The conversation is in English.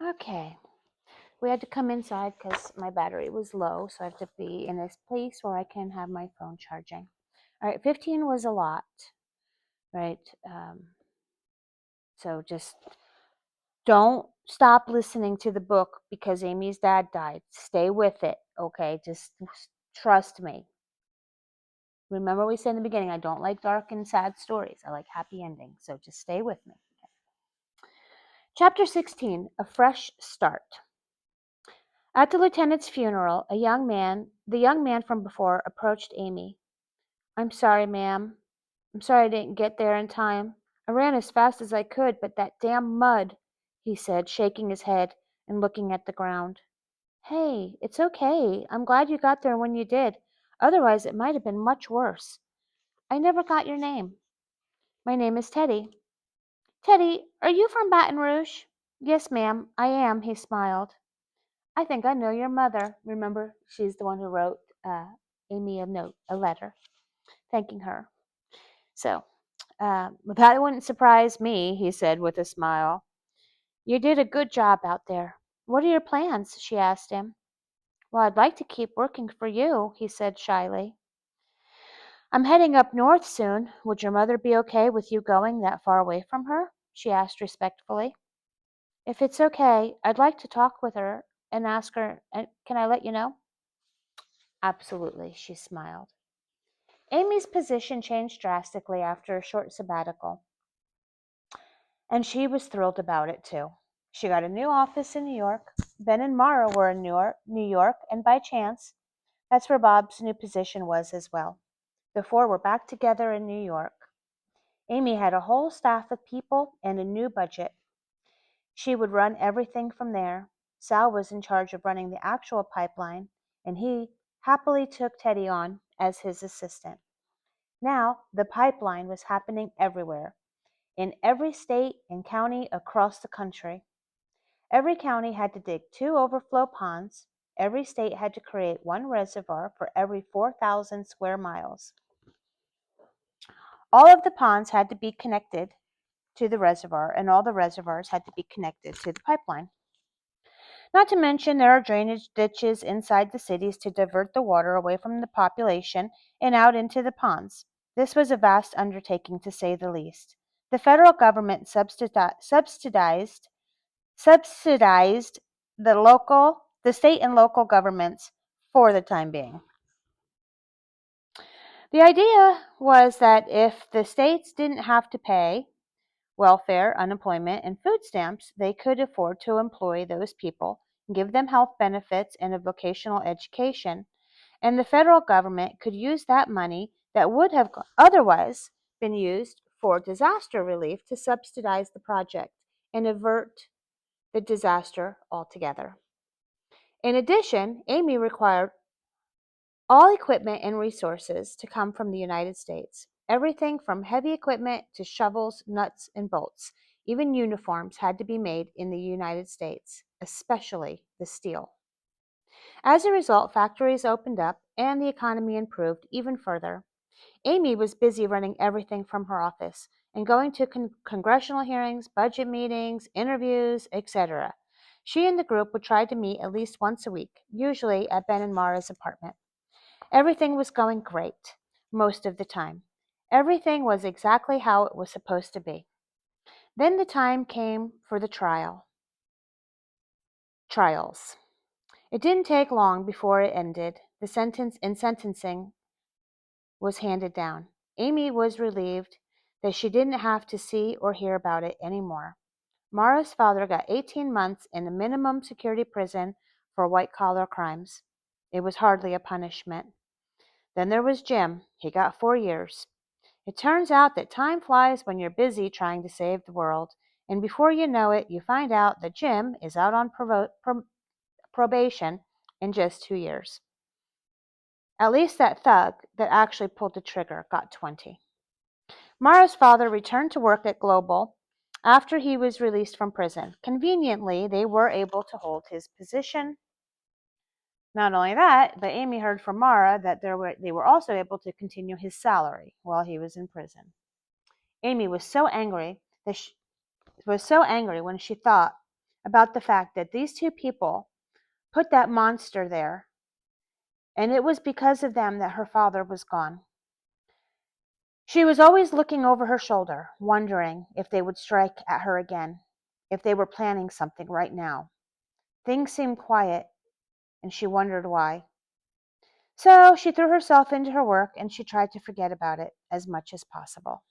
Okay. We had to come inside because my battery was low, so I have to be in this place where I can have my phone charging. All right, 15 was a lot, right? So just don't stop listening to the book because Amy's dad died. Stay with it, okay? Just trust me. Remember, we said in the beginning, I don't like dark and sad stories. I like happy endings, so just stay with me. Chapter 16, A Fresh Start. At the lieutenant's funeral, the young man from before approached Amy. I'm sorry, ma'am. I'm sorry I didn't get there in time. I ran as fast as I could, but that damn mud, he said, shaking his head and looking at the ground. Hey, it's okay. I'm glad you got there when you did. Otherwise, it might have been much worse. I never got your name. My name is Teddy. Teddy, are you from Baton Rouge? Yes, ma'am, I am, he smiled. I think I know your mother. Remember, she's the one who wrote Amy a letter, thanking her. So, that wouldn't surprise me, he said with a smile. You did a good job out there. What are your plans? She asked him. Well, I'd like to keep working for you, he said shyly. I'm heading up north soon. Would your mother be okay with you going that far away from her? She asked respectfully. If it's okay, I'd like to talk with her and ask her, can I let you know? Absolutely, she smiled. Amy's position changed drastically after a short sabbatical, and she was thrilled about it too. She got a new office in New York. Ben and Mara were in New York, and by chance, that's where Bob's new position was as well. The four were back together in New York. Amy had a whole staff of people and a new budget. She would run everything from there. Sal was in charge of running the actual pipeline, and he happily took Teddy on as his assistant. Now, the pipeline was happening everywhere, in every state and county across the country. Every county had to dig 2 overflow ponds. Every state had to create 1 reservoir for every 4,000 square miles. All of the ponds had to be connected to the reservoir, and all the reservoirs had to be connected to the pipeline. Not to mention, there are drainage ditches inside the cities to divert the water away from the population and out into the ponds. This was a vast undertaking, to say the least. The federal government subsidized the state and local governments for the time being. The idea was that if the states didn't have to pay welfare, unemployment, and food stamps, they could afford to employ those people, give them health benefits and a vocational education, and the federal government could use that money that would have otherwise been used for disaster relief to subsidize the project and avert the disaster altogether. In addition, Amy required all equipment and resources to come from the United States. Everything from heavy equipment to shovels, nuts, and bolts. Even uniforms had to be made in the United States, especially the steel. As a result, factories opened up and the economy improved even further. Amy was busy running everything from her office and going to congressional hearings, budget meetings, interviews, etc. She and the group would try to meet at least once a week, usually at Ben and Mara's apartment. Everything was going great, most of the time. Everything was exactly how it was supposed to be. Then the time came for the trials. It didn't take long before it ended. The sentencing was handed down. Amy was relieved that she didn't have to see or hear about it anymore. Mara's father got 18 months in a minimum security prison for white-collar crimes. It was hardly a punishment. Then there was Jim. He got 4 years. It turns out that time flies when you're busy trying to save the world, and before you know it, you find out that Jim is out on probation in just 2 years. At least that thug that actually pulled the trigger got 20. Mara's father returned to work at Global after he was released from prison. Conveniently, they were able to hold his position. Not only that, but Amy heard from Mara that they were also able to continue his salary while he was in prison. Amy was so angry when she thought about the fact that these two people put that monster there, and it was because of them that her father was gone. She was always looking over her shoulder, wondering if they would strike at her again, if they were planning something right now. Things seemed quiet, and she wondered why. So she threw herself into her work and she tried to forget about it as much as possible.